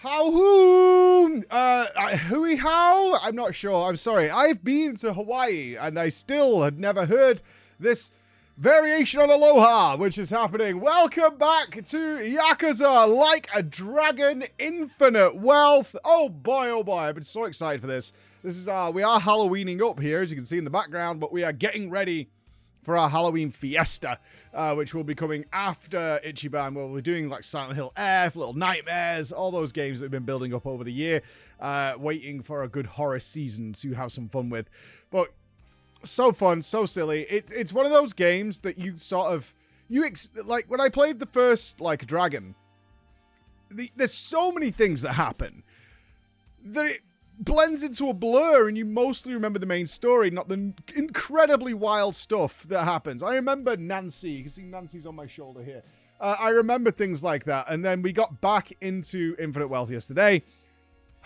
Hui how? I'm not sure. I'm sorry. I've been to Hawaii and I still had never heard this variation on Aloha, which is happening. Welcome back to Yakuza Like a Dragon Infinite Wealth. Oh boy, I've been so excited for this. This is we are Halloweening up here, as you can see in the background, but we are getting ready for our Halloween fiesta, which will be coming after Ichiban, where we're doing like Silent Hill F, Little Nightmares, all those games that have been building up over the year, waiting for a good horror season to have some fun with. But so fun, so silly. It's one of those games that you sort of, like when I played the first Like Dragon, there's so many things that happen that it blends into a blur and you mostly remember the main story, not the incredibly wild stuff that happens. I remember Nancy. You can see Nancy's on my shoulder here. I remember things like that. And then we got back into Infinite Wealth yesterday.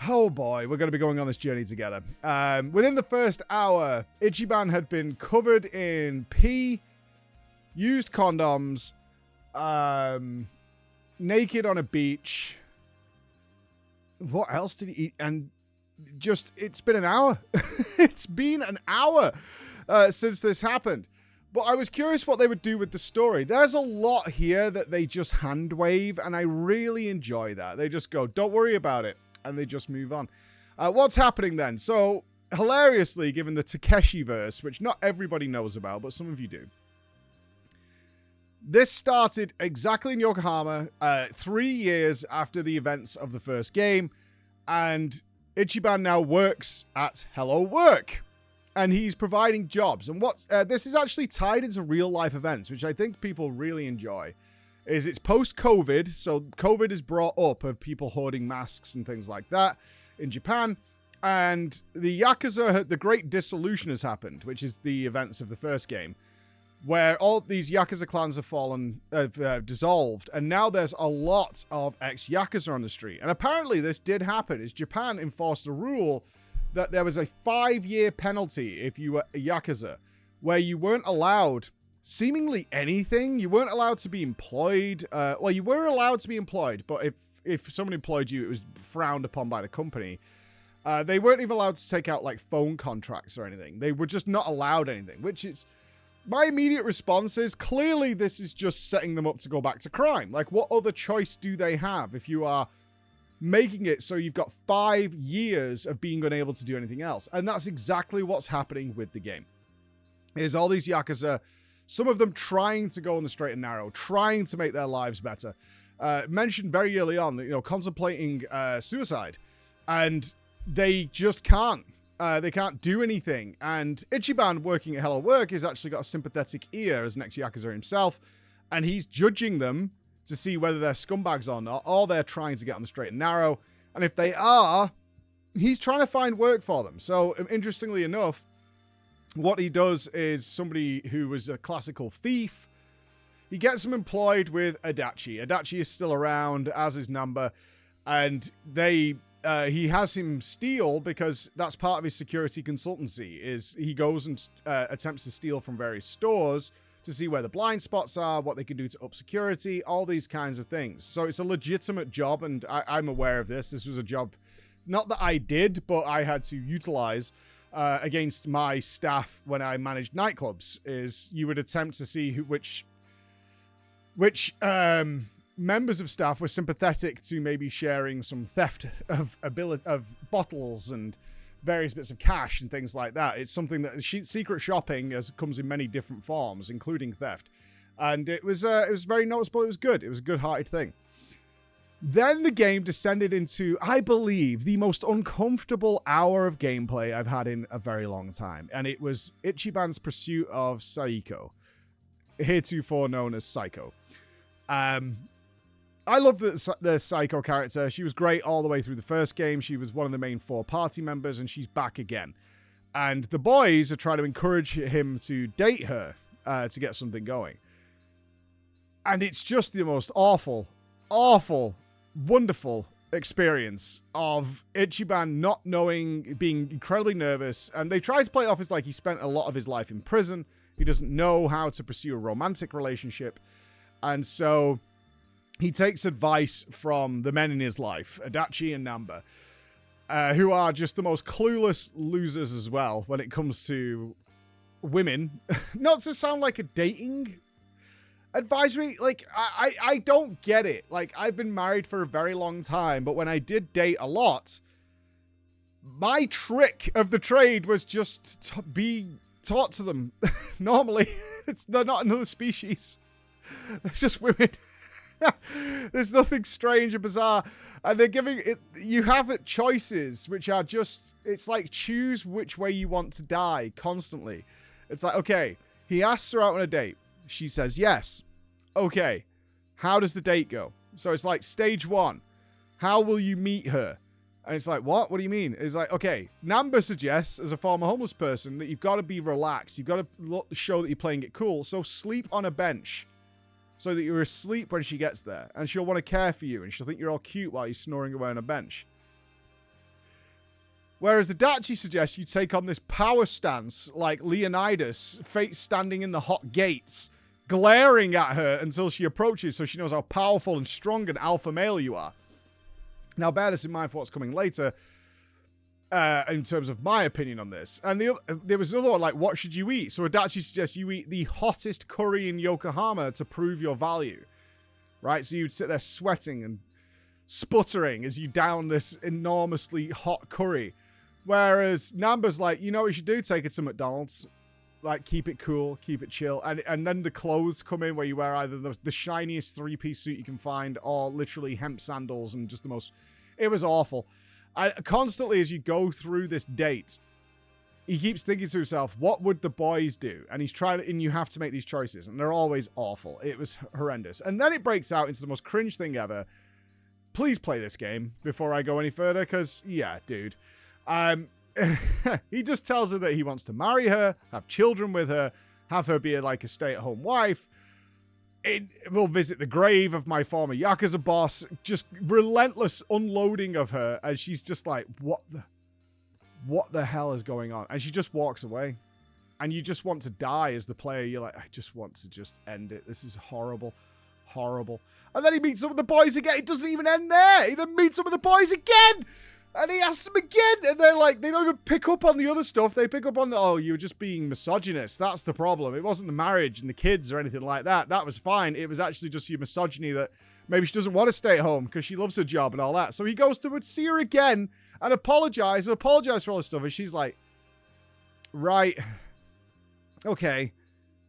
Oh boy, we're going to be going on this journey together. Within the first hour, Ichiban had been covered in pee, used condoms, naked on a beach. What else did he eat? And just, it's been an hour. It's been an hour since this happened. But I was curious what they would do with the story. There's a lot here that they just hand wave, and I really enjoy that. They just go, don't worry about it, and they just move on. What's happening then? So, hilariously, given the Takeshi verse, which not everybody knows about, but some of you do. This started exactly in Yokohama, 3 years after the events of the first game, and Ichiban now works at Hello Work, and he's providing jobs. And what's this is actually tied into real life events, which I think people really enjoy. Is it's post-COVID, so COVID is brought up of people hoarding masks and things like that in Japan, and the Yakuza, the Great Dissolution has happened, which is the events of the first game, where all these Yakuza clans have dissolved, and now there's a lot of ex-Yakuza on the street. And apparently this did happen, is Japan enforced a rule that there was a 5-year penalty if you were a Yakuza, where you weren't allowed seemingly anything. You weren't allowed to be employed. Well, you were allowed to be employed, but if someone employed you, it was frowned upon by the company. They weren't even allowed to take out like phone contracts or anything. They were just not allowed anything, which is... My immediate response is, clearly this is just setting them up to go back to crime. Like, what other choice do they have if you are making it so you've got 5 years of being unable to do anything else? And that's exactly what's happening with the game. Is all these Yakuza, some of them trying to go on the straight and narrow, trying to make their lives better. Mentioned very early on, contemplating suicide. And they just can't. They can't do anything. And Ichiban, working at Hello Work, has actually got a sympathetic ear as an ex-Yakuza himself. And he's judging them to see whether they're scumbags or not, or they're trying to get on the straight and narrow. And if they are, he's trying to find work for them. So, interestingly enough, what he does is somebody who was a classical thief, he gets him employed with Adachi. Adachi is still around, as is Namba. And he has him steal, because that's part of his security consultancy, is he goes and attempts to steal from various stores to see where the blind spots are, what they can do to up security, all these kinds of things. So it's a legitimate job, and I'm aware of this. This was a job, not that I did, but I had to utilize against my staff when I managed nightclubs, is you would attempt to see which members of staff were sympathetic to maybe sharing some theft of bottles and various bits of cash and things like that. It's something that secret shopping comes in many different forms, including theft. And it was very noticeable. It was good. It was a good-hearted thing. Then the game descended into, I believe, the most uncomfortable hour of gameplay I've had in a very long time. And it was Ichiban's pursuit of Saiko, heretofore known as Psycho. I love the Psycho character. She was great all the way through the first game. She was one of the main 4 party members, and she's back again. And the boys are trying to encourage him to date her to get something going. And it's just the most awful, wonderful experience of Ichiban not knowing, being incredibly nervous. And they try to play it off as like he spent a lot of his life in prison. He doesn't know how to pursue a romantic relationship. And so he takes advice from the men in his life, Adachi and Namba, who are just the most clueless losers as well when it comes to women. Not to sound like a dating advisory, like, I don't get it. Like, I've been married for a very long time, but when I did date a lot, my trick of the trade was just to be taught to them. Normally, they're not another species. They're just women. There's nothing strange or bizarre. And they're giving it, you have it choices, which are just, it's like choose which way you want to die constantly. It's like, okay, he asks her out on a date. She says yes. Okay, how does the date go? So it's like stage 1. How will you meet her? And it's like, what? What do you mean? It's like, okay, Namba suggests, as a former homeless person, that you've got to be relaxed. You've got to show that you're playing it cool. So sleep on a bench so that you're asleep when she gets there. And she'll want to care for you. And she'll think you're all cute while you're snoring away on a bench. Whereas the Adachi suggests you take on this power stance like Leonidas, fate standing in the hot gates, glaring at her until she approaches so she knows how powerful and strong and alpha male you are. Now, bear this in mind for what's coming later, in terms of my opinion on this. And there was another one, like, what should you eat? So Adachi suggests you eat the hottest curry in Yokohama to prove your value. Right? So you'd sit there sweating and sputtering as you down this enormously hot curry. Whereas Namba's like, you know what you should do? Take it to McDonald's. Like, keep it cool, keep it chill. And then the clothes come in where you wear either the shiniest 3-piece suit you can find or literally hemp sandals and just the most... It was awful. Constantly, as you go through this date, he keeps thinking to himself, what would the boys do? And he's trying to... And you have to make these choices. And they're always awful. It was horrendous. And then it breaks out into the most cringe thing ever. Please play this game before I go any further, because, yeah, dude. He just tells her that he wants to marry her, have children with her, have her be like a stay-at-home wife. It will visit the grave of my former Yakuza boss. Just relentless unloading of her as she's just like, what the hell is going on? And she just walks away. And you just want to die as the player. You're like, I just want to just end it. This is horrible. Horrible. And then he meets up with the boys again. It doesn't even end there. He then meets up with the boys again. And he asks them again, and they're like, they don't even pick up on the other stuff. They pick up on, oh, you were just being misogynist. That's the problem. It wasn't the marriage and the kids or anything like that. That was fine. It was actually just your misogyny that maybe she doesn't want to stay at home because she loves her job and all that. So he goes to see her again and apologize for all this stuff. And she's like, right, okay.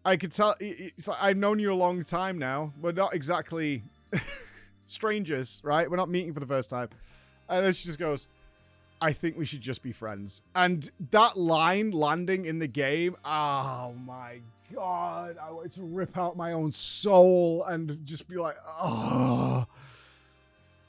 I could tell, it's like, I've known you a long time now. We're not exactly strangers, right? We're not meeting for the first time. And then she just goes, I think we should just be friends. And that line landing in the game, oh my God. I wanted to rip out my own soul and just be like, oh.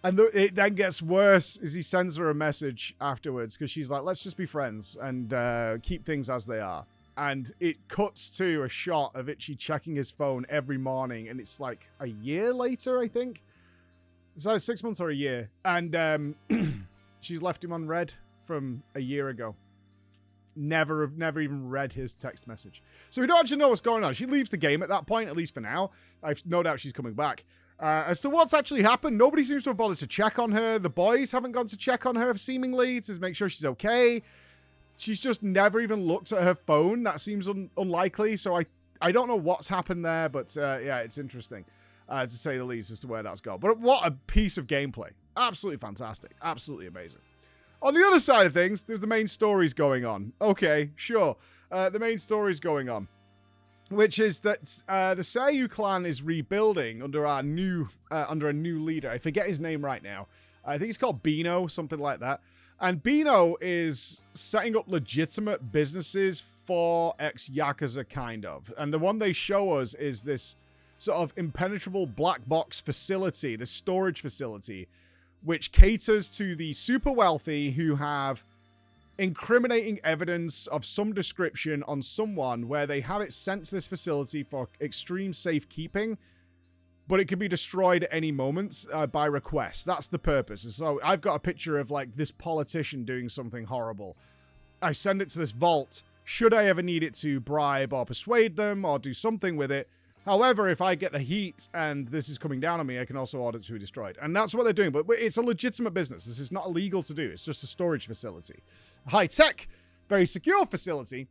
And it then gets worse as he sends her a message afterwards because she's like, let's just be friends and keep things as they are. And it cuts to a shot of Ichi checking his phone every morning. And it's like a year later, I think. It's either 6 months or a year. And she's left him on red from a year ago. Never even read his text message. So we don't actually know what's going on. She leaves the game at that point, at least for now. I've no doubt she's coming back. As to what's actually happened, nobody seems to have bothered to check on her. The boys haven't gone to check on her, seemingly, to make sure she's okay. She's just never even looked at her phone. That seems unlikely. So I don't know what's happened there, but yeah, it's interesting. To say the least, as to where that's gone. But what a piece of gameplay. Absolutely fantastic. Absolutely amazing. On the other side of things, there's the main stories going on. Okay, sure. The main stories going on. Which is that the Seiyu clan is rebuilding under a new leader. I forget his name right now. I think he's called Bino, something like that. And Bino is setting up legitimate businesses for ex-Yakuza, kind of. And the one they show us is this sort of impenetrable black box facility, the storage facility, which caters to the super wealthy who have incriminating evidence of some description on someone where they have it sent to this facility for extreme safekeeping, but it can be destroyed at any moment by request. That's the purpose. And so I've got a picture of like this politician doing something horrible. I send it to this vault. Should I ever need it to bribe or persuade them or do something with it, However, if I get the heat and this is coming down on me, I can also order it to be destroyed. And that's what they're doing. But it's a legitimate business. This is not illegal to do. It's just a storage facility. High-tech, very secure facility,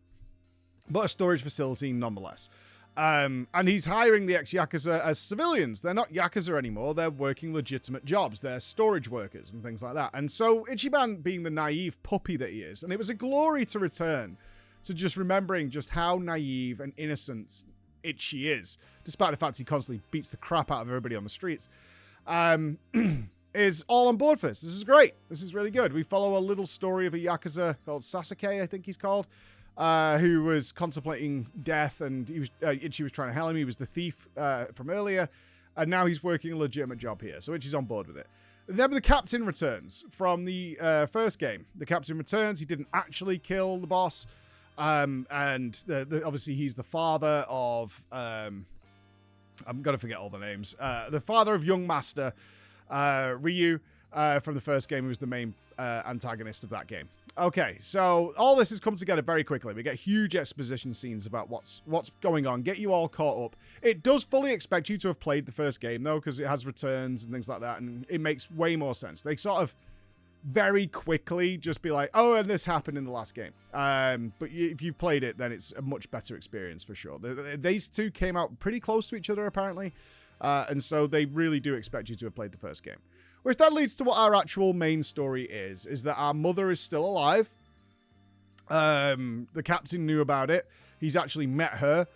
but a storage facility nonetheless. And he's hiring the ex-Yakuza as civilians. They're not Yakuza anymore. They're working legitimate jobs. They're storage workers and things like that. And so Ichiban, being the naive puppy that he is, and it was a glory to return to just remembering just how naive and innocent Ichi is, despite the fact he constantly beats the crap out of everybody on the streets, is all on board for this. This is great. This is really good. We follow a little story of a Yakuza called Sasuke, I think he's called, who was contemplating death, and Ichi was trying to help him. He was the thief from earlier, and now he's working a legitimate job here. So Ichi's on board with it. Then the captain returns from the first game. The captain returns. He didn't actually kill the boss. And obviously he's the father of, I'm going to forget all the names. The father of young master, Ryu, from the first game, who was the main antagonist of that game. Okay, so all this has come together very quickly. We get huge exposition scenes about what's going on, get you all caught up. It does fully expect you to have played the first game, though, because it has returns and things like that, and it makes way more sense. They sort of very quickly just be like, oh, and this happened in the last game. But if you've played it, then it's a much better experience for sure. These two came out pretty close to each other, apparently. And so they really do expect you to have played the first game. Which that leads to what our actual main story is that our mother is still alive. The captain knew about it. He's actually met her.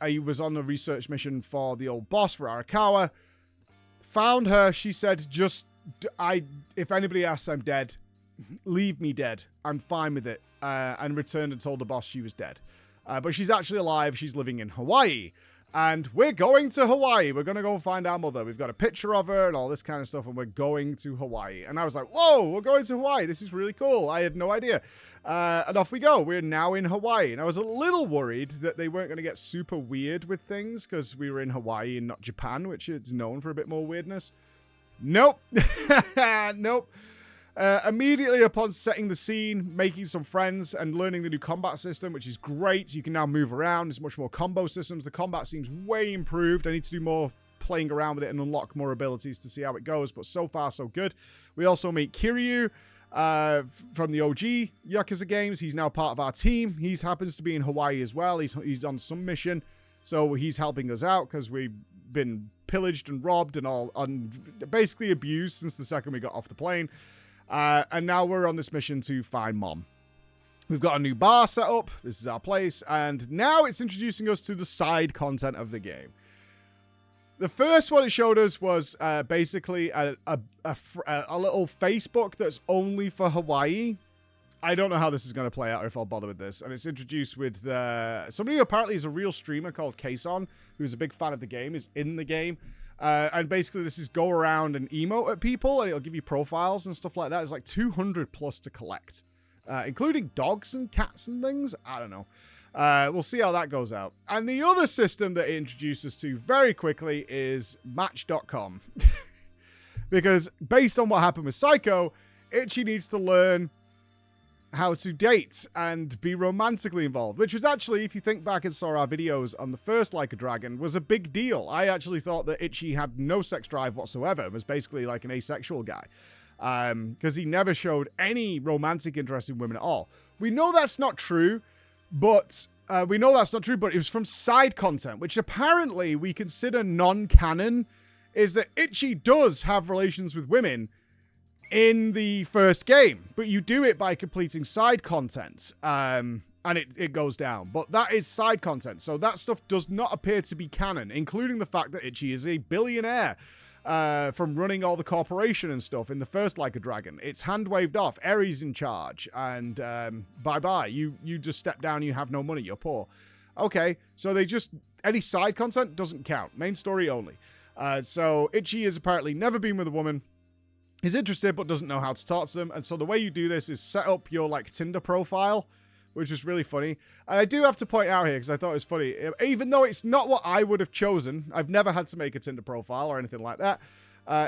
He was on a research mission for the old boss, for Arakawa. Found her. She said, if anybody asks, I'm dead. Leave me dead. I'm fine with it. And returned and told the boss she was dead. But she's actually alive. She's living in Hawaii. And we're going to Hawaii. We're going to go and find our mother. We've got a picture of her and all this kind of stuff. And we're going to Hawaii. And I was like, whoa, we're going to Hawaii. This is really cool. I had no idea. And off we go. We're now in Hawaii. And I was a little worried that they weren't going to get super weird with things because we were in Hawaii and not Japan, which is known for a bit more weirdness. Nope. Nope. Immediately upon setting the scene, making some friends, and learning the new combat system, which is great. You can now move around. There's much more combo systems. The combat seems way improved. I need to do more playing around with it and unlock more abilities to see how it goes, but so far, so good. We also meet Kiryu from the OG Yakuza games. He's now part of our team. He happens to be in Hawaii as well. He's on some mission, so he's helping us out because we've been pillaged and robbed and basically abused since the second we got off the plane. And now we're on this mission to find Mom. We've got a new bar set up. This is our place. And now it's introducing us to the side content of the game. The first one it showed us was basically a little Facebook that's only for Hawaii. I don't know how this is going to play out or if I'll bother with this. And it's introduced with somebody who apparently is a real streamer called Kason, who's a big fan of the game, is in the game. And basically this is go around and emote at people, and it'll give you profiles and stuff like that. It's like 200 plus to collect, including dogs and cats and things. I don't know. We'll see how that goes out. And the other system that it introduced us to very quickly is Match.com. Because based on what happened with Psycho, Ichi needs to learn how to date and be romantically involved, which was actually, if you think back and saw our videos on the first Like a Dragon, was a big deal. I actually thought that Ichi had no sex drive whatsoever, was basically like an asexual guy, because he never showed any romantic interest in women at all. We know that's not true, but it was from side content, which apparently we consider non-canon, is that Ichi does have relations with women in the first game, but you do it by completing side content, and it goes down. But that is side content, so that stuff does not appear to be canon, including the fact that Ichi is a billionaire from running all the corporation and stuff in the first Like a Dragon. It's hand-waved off. Eri's in charge, and bye-bye. You just step down, you have no money, you're poor. Okay, so any side content doesn't count. Main story only. So Ichi has apparently never been with a woman. He's interested but doesn't know how to talk to them. And so the way you do this is set up your like Tinder profile, which is really funny. And I do have to point out here, because I thought it was funny, even though it's not what I would have chosen, I've never had to make a Tinder profile or anything like that,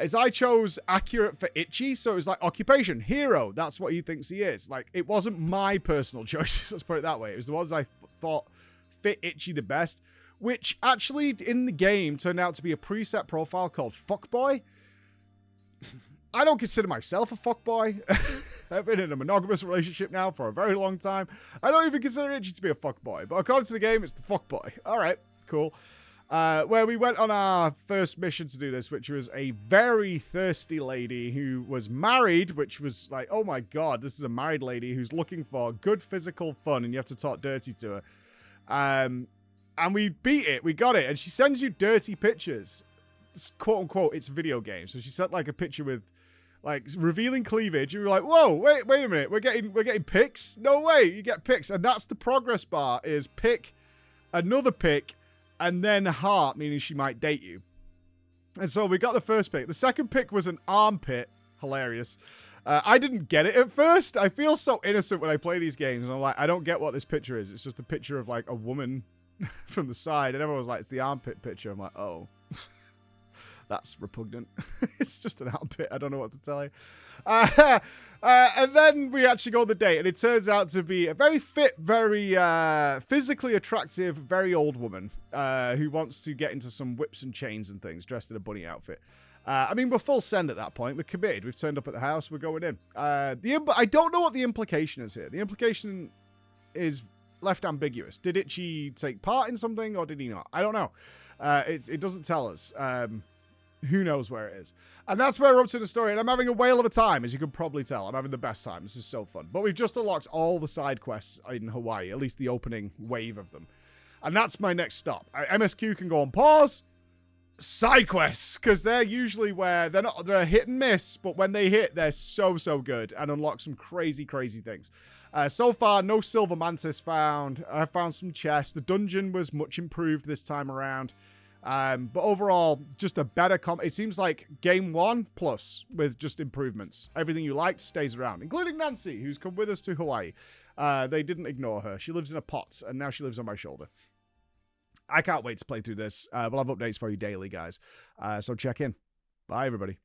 is I chose accurate for Ichi. So it was like occupation, hero. That's what he thinks he is. Like, it wasn't my personal choices, let's put it that way. It was the ones I thought fit Ichi the best, which actually in the game turned out to be a preset profile called Fuckboy. I don't consider myself a fuckboy. I've been in a monogamous relationship now for a very long time. I don't even consider Ichier to be a fuckboy, but according to the game, it's the fuckboy. All right, cool. Where we went on our first mission to do this, which was a very thirsty lady who was married, which was like, oh my god, this is a married lady who's looking for good physical fun, and you have to talk dirty to her. And we beat it, we got it, and she sends you dirty pictures. It's, quote unquote, it's a video game. So she sent like a picture with like revealing cleavage. You were like, whoa, wait a minute, we're getting pics? No way, you get pics, and that's the progress bar, is pick, another pick, and then heart, meaning she might date you. And so we got the first pick. The second pick was an armpit. Hilarious. I didn't get it at first. I feel so innocent when I play these games. And I'm like, I don't get what this picture is. It's just a picture of like a woman from the side. And everyone was like, it's the armpit picture. I'm like, oh. That's repugnant. It's just an armpit. I don't know what to tell you. And then we actually go on the date, and it turns out to be a very fit, very physically attractive, very old woman who wants to get into some whips and chains and things, dressed in a bunny outfit. I mean, we're full send at that point. We're committed. We've turned up at the house. We're going in. I don't know what the implication is here. The implication is left ambiguous. Did Ichier take part in something, or did he not? I don't know. It doesn't tell us. Who knows where it is. And that's where we're up to the story. And I'm having a whale of a time, as you can probably tell. I'm having the best time. This is so fun. But we've just unlocked all the side quests in Hawaii, at least the opening wave of them. And that's my next stop. MSQ can go on pause. Side quests, because they're usually where they're hit and miss, but when they hit, they're so good and unlock some crazy things. So far, no silver mantis found. I found some chests. The dungeon was much improved this time around. But overall, just a better it seems like game 1 plus with just improvements. Everything you liked stays around, including Nancy, who's come with us to Hawaii. They didn't ignore her. She lives in a pot, and now she lives on my shoulder. I can't wait to play through this. We'll have updates for you daily, guys. So check in. Bye, everybody.